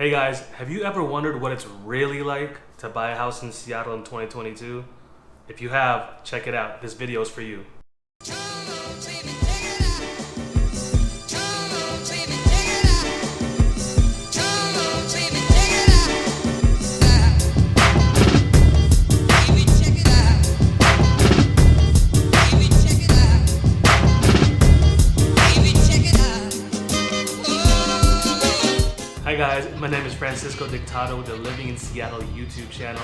Hey guys, have you ever wondered what it's really like to buy a house in Seattle in 2022? If you have, check it out. This video is for you. Hi guys, my name is Francisco Dictado with the Living in Seattle YouTube channel.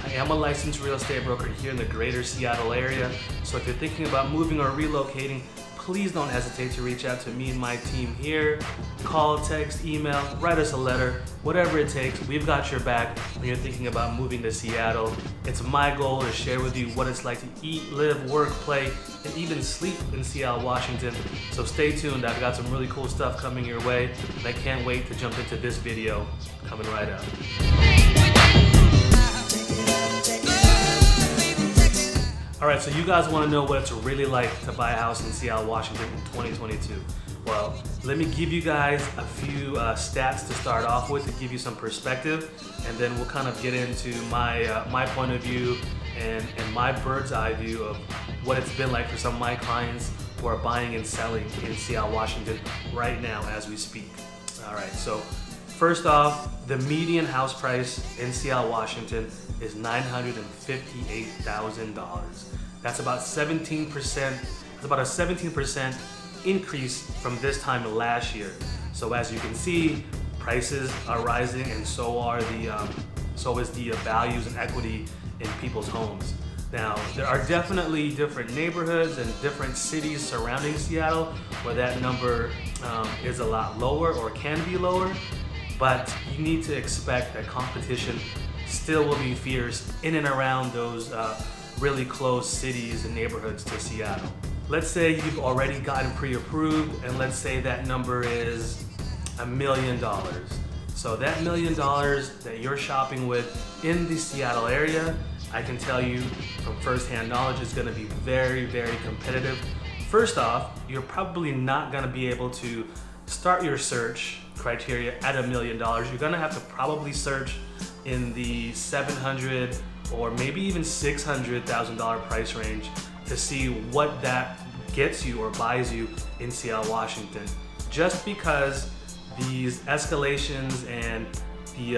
I am a licensed real estate broker here in the greater Seattle area. So if you're thinking about moving or relocating, please don't hesitate to reach out to me and my team here. Call, text, email, write us a letter, whatever it takes. We've got your back when you're thinking about moving to Seattle. It's my goal to share with you what it's like to eat, live, work, play, and even sleep in Seattle, Washington. So stay tuned. I've got some really cool stuff coming your way, and I can't wait to jump into this video coming right up. Alright, so you guys want to know what it's really like to buy a house in Seattle, Washington in 2022. Well, let me give you guys a few stats to start off with to give you some perspective, and then we'll kind of get into my point of view and my bird's eye view of what it's been like for some of my clients who are buying and selling in Seattle, Washington right now as we speak. Alright, so first off, the median house price in Seattle, Washington is $958,000. That's about 17%. That's about a 17% increase from this time last year. So as you can see, prices are rising, and so is the values and equity in people's homes. Now, there are definitely different neighborhoods and different cities surrounding Seattle where that number is a lot lower or can be lower, but you need to expect that competition still will be fierce in and around those really close cities and neighborhoods to Seattle. Let's say you've already gotten pre-approved, and let's say that number is $1 million. So that $1 million that you're shopping with in the Seattle area, I can tell you from firsthand knowledge, is going to be very, very competitive. First off, you're probably not going to be able to start your search criteria at $1 million. You're going to have to probably search in the $700,000 or maybe even $600,000 price range to see what that gets you or buys you in Seattle, Washington. Just because these escalations and the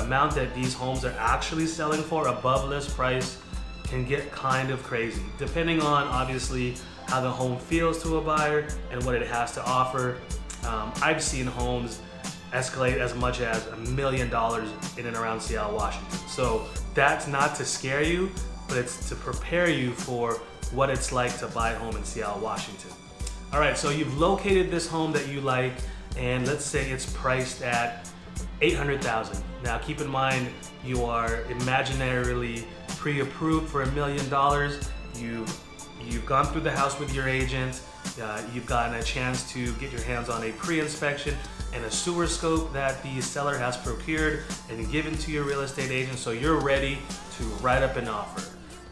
amount that these homes are actually selling for above list price can get kind of crazy, depending on obviously how the home feels to a buyer and what it has to offer. I've seen homes escalate as much as $1 million in and around Seattle, Washington. So that's not to scare you, but it's to prepare you for what it's like to buy a home in Seattle, Washington. All right, so you've located this home that you like, and let's say it's priced at $800,000. Now keep in mind, you are imaginarily pre-approved for $1 million. You've gone through the house with your agent. You've gotten a chance to get your hands on a pre-inspection and a sewer scope that the seller has procured and given to your real estate agent, so you're ready to write up an offer.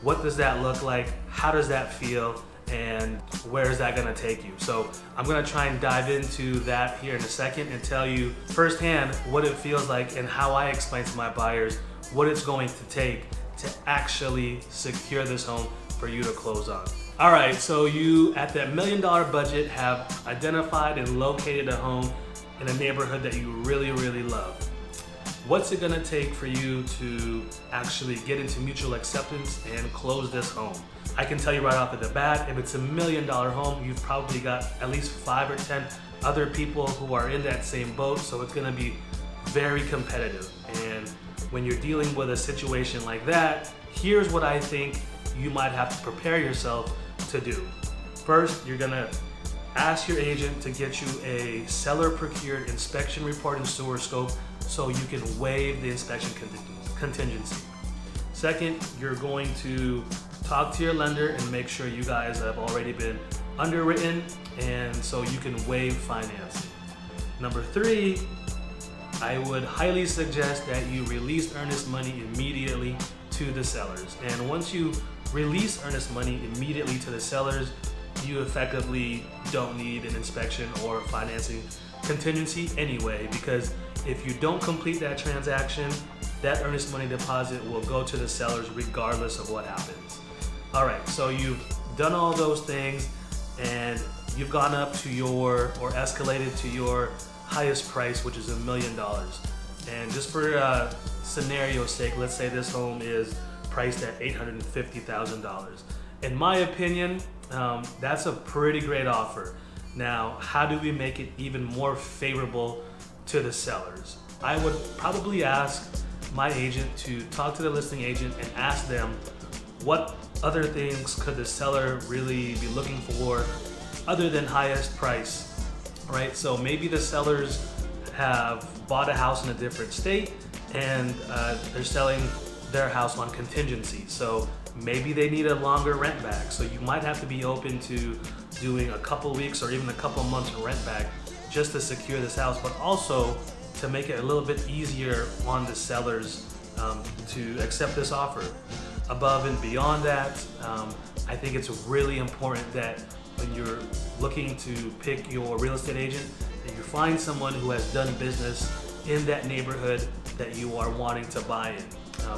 What does that look like? How does that feel? And where is that gonna take you? So I'm gonna try and dive into that here in a second and tell you firsthand what it feels like and how I explain to my buyers what it's going to take to actually secure this home for you to close on. All right, so you, at that $1 million budget, have identified and located a home in a neighborhood that you really, really love. What's it gonna take for you to actually get into mutual acceptance and close this home? I can tell you right off the bat, if it's $1 million home, you've probably got at least 5 or 10 other people who are in that same boat, so it's gonna be very competitive. And when you're dealing with a situation like that, here's what I think you might have to prepare yourself to do. First, you're gonna ask your agent to get you a seller procured inspection report and sewer scope so you can waive the inspection contingency. Second, you're going to talk to your lender and make sure you guys have already been underwritten, and so you can waive financing. Number 3, I would highly suggest that you release earnest money immediately to the sellers. And once you release earnest money immediately to the sellers, you effectively don't need an inspection or financing contingency anyway, because If you don't complete that transaction, that earnest money deposit will go to the sellers regardless of what happens. All right, so you've done all those things and you've gone up to your, or escalated to your highest price, which is $1 million. And just for scenario's sake, let's say this home is priced at $850,000. In my opinion, that's a pretty great offer. Now, how do we make it even more favorable to the sellers? I would probably ask my agent to talk to the listing agent and ask them what other things could the seller really be looking for other than highest price, right? So maybe the sellers have bought a house in a different state and they're selling their house on contingency. So maybe they need a longer rent back. So you might have to be open to doing a couple weeks or even a couple months rent back just to secure this house, but also to make it a little bit easier on the sellers to accept this offer. Above and beyond that, I think it's really important that when you're looking to pick your real estate agent, that you find someone who has done business in that neighborhood that you are wanting to buy in.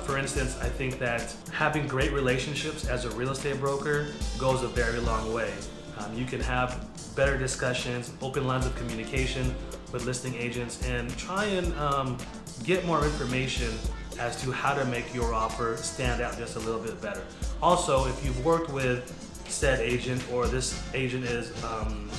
For instance, I think that having great relationships as a real estate broker goes a very long way. You can have better discussions, open lines of communication with listing agents, and try and get more information as to how to make your offer stand out just a little bit better. Also, if you've worked with said agent, or this agent is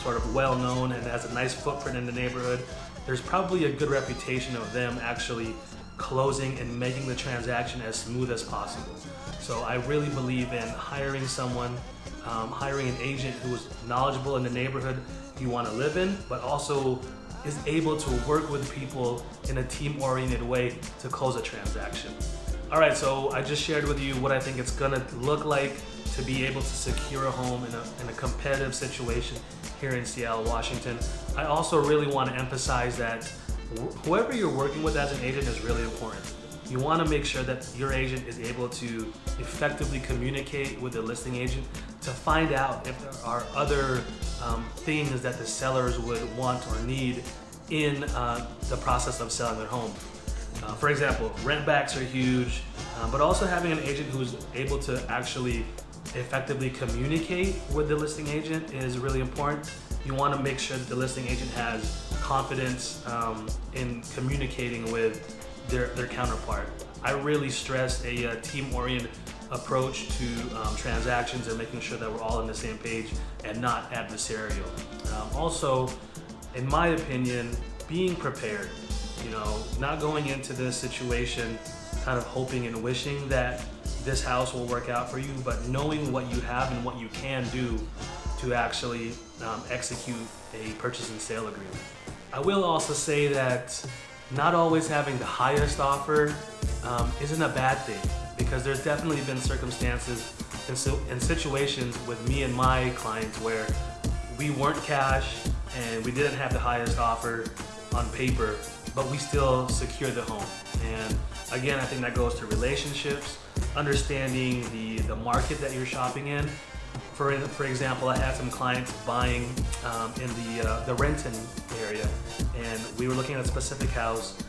sort of well known and has a nice footprint in the neighborhood, there's probably a good reputation of them actually closing and making the transaction as smooth as possible. So I really believe in hiring someone, hiring an agent who is knowledgeable in the neighborhood you want to live in, but also is able to work with people in a team-oriented way to close a transaction. All right, so I just shared with you what I think it's gonna look like to be able to secure a home in a competitive situation here in Seattle, Washington. I also really want to emphasize that whoever you're working with as an agent is really important. You want to make sure that your agent is able to effectively communicate with the listing agent to find out if there are other things that the sellers would want or need in the process of selling their home. For example, rent backs are huge, but also having an agent who's able to actually effectively communicate with the listing agent is really important. You want to make sure that the listing agent has confidence in communicating with their counterpart. I really stress a team-oriented approach to transactions and making sure that we're all on the same page and not adversarial. Also, in my opinion, being prepared. Not going into this situation kind of hoping and wishing that this house will work out for you, but knowing what you have and what you can do to actually execute a purchase and sale agreement. I will also say that not always having the highest offer isn't a bad thing, because there's definitely been circumstances and situations with me and my clients where we weren't cash and we didn't have the highest offer on paper, but we still secured the home. And again, I think that goes to relationships, understanding the market that you're shopping in. For example, I had some clients buying in the Renton area, and we were looking at a specific house.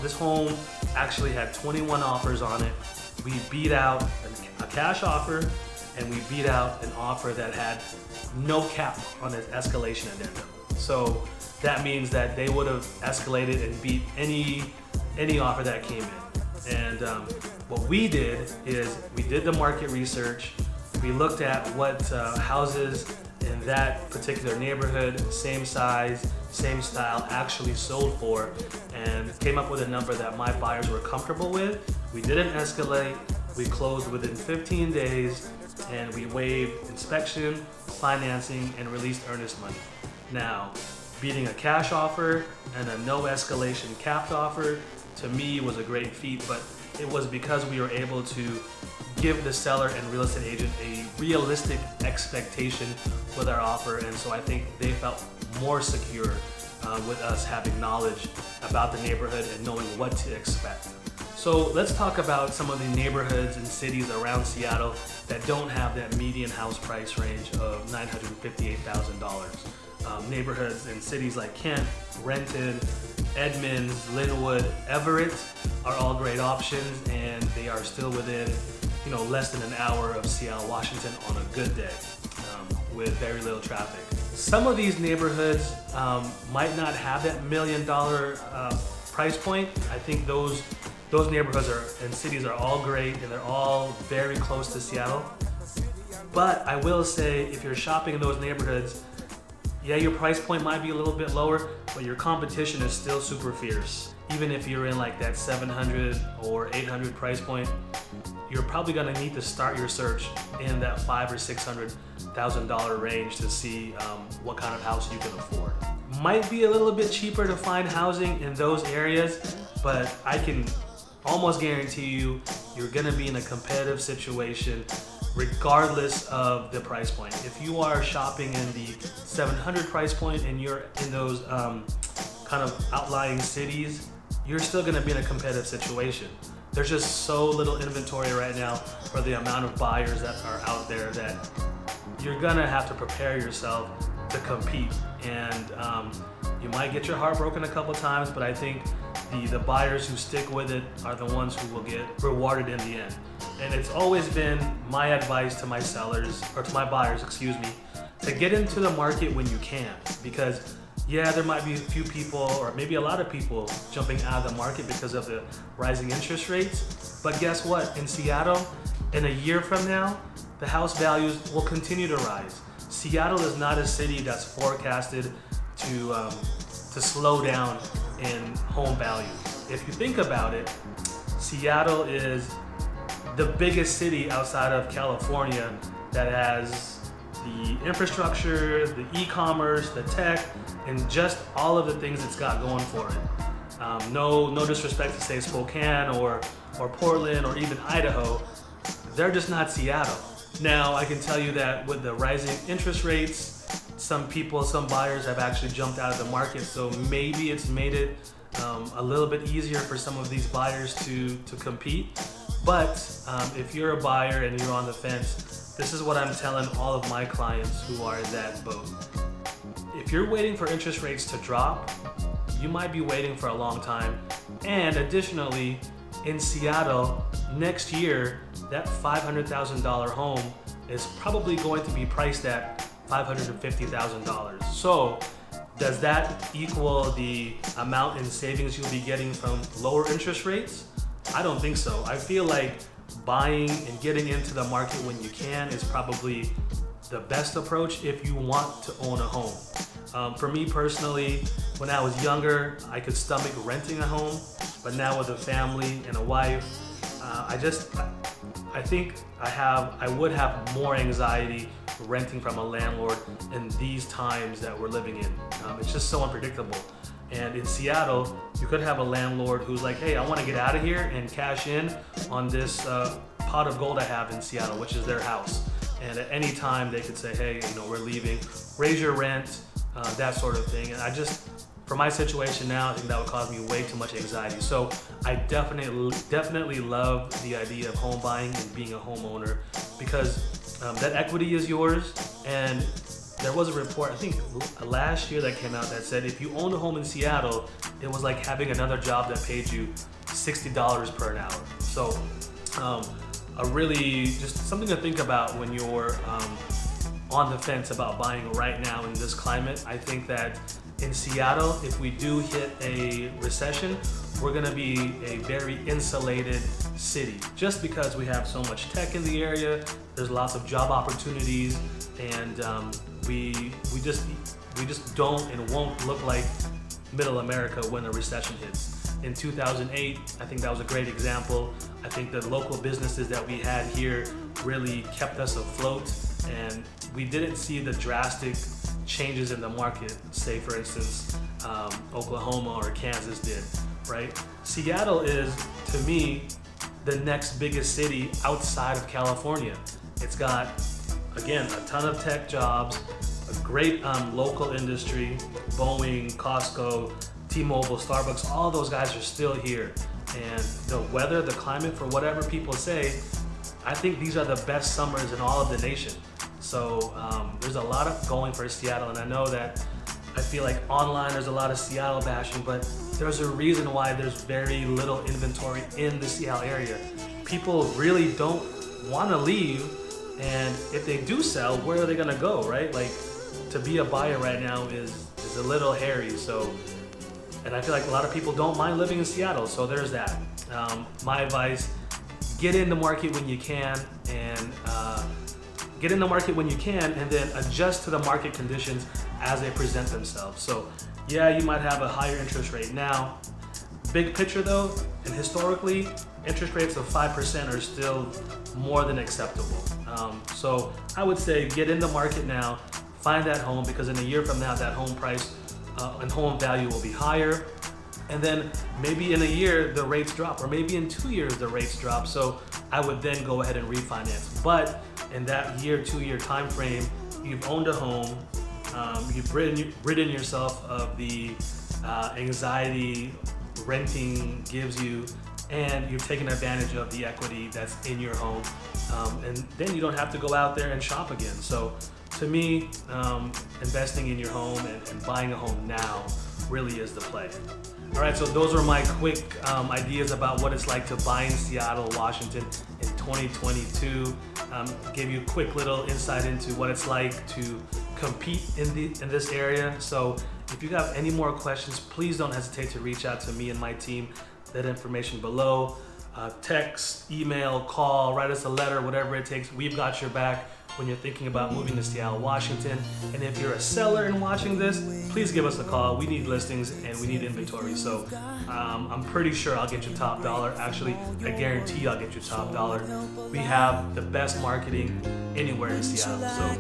This home actually had 21 offers on it. We beat out a cash offer, and we beat out an offer that had no cap on its escalation addendum. So that means that they would have escalated and beat any offer that came in. And what we did is we did the market research. We looked at what houses in that particular neighborhood, same size, same style, actually sold for, and came up with a number that my buyers were comfortable with. We didn't escalate. We closed within 15 days, and we waived inspection, financing, and released earnest money. Now, beating a cash offer and a no escalation capped offer, to me, was a great feat, but it was because we were able to give the seller and real estate agent a realistic expectation with our offer, and so I think they felt more secure with us having knowledge about the neighborhood and knowing what to expect. So let's talk about some of the neighborhoods and cities around Seattle that don't have that median house price range of $958,000. Neighborhoods in cities like Kent, Renton, Edmonds, Linwood, Everett are all great options, and they are still within, less than an hour of Seattle, Washington on a good day, with very little traffic. Some of these neighborhoods might not have that $1 million price point. I think those neighborhoods and cities are all great, and they're all very close to Seattle. But I will say, if you're shopping in those neighborhoods, yeah, your price point might be a little bit lower, but your competition is still super fierce. Even if you're in like that 700 or 800 price point, you're probably gonna need to start your search in that $500,000 or $600,000 range to see what kind of house you can afford. Might be a little bit cheaper to find housing in those areas, but I can almost guarantee you're gonna be in a competitive situation regardless of the price point. If you are shopping in the 700 price point and you're in those kind of outlying cities, you're still gonna be in a competitive situation. There's just so little inventory right now for the amount of buyers that are out there that you're gonna have to prepare yourself to compete. And you might get your heart broken a couple times, but I think the buyers who stick with it are the ones who will get rewarded in the end. And it's always been my advice to my sellers, or to my buyers, to get into the market when you can. Because yeah, there might be a few people, or maybe a lot of people, jumping out of the market because of the rising interest rates. But guess what? In Seattle, in a year from now, the house values will continue to rise. Seattle is not a city that's forecasted to slow down in home values. If you think about it, Seattle is the biggest city outside of California that has the infrastructure, the e-commerce, the tech, and just all of the things it's got going for it. No disrespect to say Spokane or Portland or even Idaho, they're just not Seattle. Now I can tell you that with the rising interest rates, some buyers have actually jumped out of the market, so maybe it's made it a little bit easier for some of these buyers to compete. But if you're a buyer and you're on the fence, this is what I'm telling all of my clients who are in that boat. If you're waiting for interest rates to drop, you might be waiting for a long time. And additionally, in Seattle, next year, that $500,000 home is probably going to be priced at $550,000. So does that equal the amount in savings you'll be getting from lower interest rates? I don't think so. I feel like buying and getting into the market when you can is probably the best approach if you want to own a home. For me personally, when I was younger, I could stomach renting a home, but now with a family and a wife, I think I would have more anxiety renting from a landlord in these times that we're living in. It's just so unpredictable. And in Seattle, you could have a landlord who's like, hey, I want to get out of here and cash in on this pot of gold I have in Seattle, which is their house. And at any time they could say, hey, we're leaving, raise your rent, that sort of thing. And for my situation now, I think that would cause me way too much anxiety. So I definitely love the idea of home buying and being a homeowner, because that equity is yours. And there was a report, I think last year, that came out that said if you owned a home in Seattle, it was like having another job that paid you $60 per hour. So just something to think about when you're on the fence about buying right now in this climate. I think that in Seattle, if we do hit a recession, we're gonna be a very insulated city, just because we have so much tech in the area. There's lots of job opportunities, and we just don't and won't look like middle America when a recession hits. In 2008, I think that was a great example. I think the local businesses that we had here really kept us afloat, and we didn't see the drastic changes in the market, say for instance, Oklahoma or Kansas did, right? Seattle is, to me, the next biggest city outside of California. It's got, again, a ton of tech jobs, a great local industry, Boeing, Costco, T-Mobile, Starbucks, all those guys are still here. And the weather, the climate, for whatever people say, I think these are the best summers in all of the nation. So there's a lot of going for Seattle, and I know that I feel like online there's a lot of Seattle bashing, but there's a reason why there's very little inventory in the Seattle area. People really don't want to leave, and if they do sell, where are they gonna go, right? Like, to be a buyer right now is a little hairy. So, and I feel like a lot of people don't mind living in Seattle, so there's that. My advice: get in the market when you can, and then adjust to the market conditions as they present themselves. So yeah, you might have a higher interest rate now. Big picture though, and historically, interest rates of 5% are still more than acceptable. So I would say get in the market now, find that home, because in a year from now, that home price and home value will be higher. And then maybe in a year the rates drop, or maybe in 2 years the rates drop. So I would then go ahead and refinance. But in that year, 2 year time frame, you've owned a home, you've ridden yourself of the anxiety renting gives you, and you're taking advantage of the equity that's in your home, and then you don't have to go out there and shop again. So to me, investing in your home and buying a home now really is the play. All right, so those are my quick ideas about what it's like to buy in Seattle, Washington in 2022. Give you a quick little insight into what it's like to compete in this area. So if you have any more questions, please don't hesitate to reach out to me and my team. That information below. Text, email, call, write us a letter, whatever it takes. We've got your back when you're thinking about moving to Seattle, Washington. And if you're a seller and watching this, please give us a call. We need listings and we need inventory. So I'm pretty sure I'll get you top dollar. Actually, I guarantee I'll get you top dollar. We have the best marketing anywhere in Seattle. So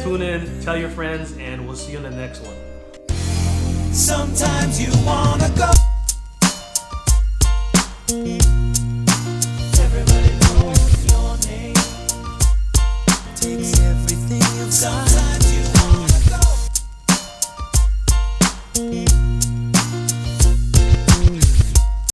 tune in, tell your friends, and we'll see you in the next one. Sometimes you wanna go. Everybody knows your name. Takes everything you've got. Sometimes you wanna go.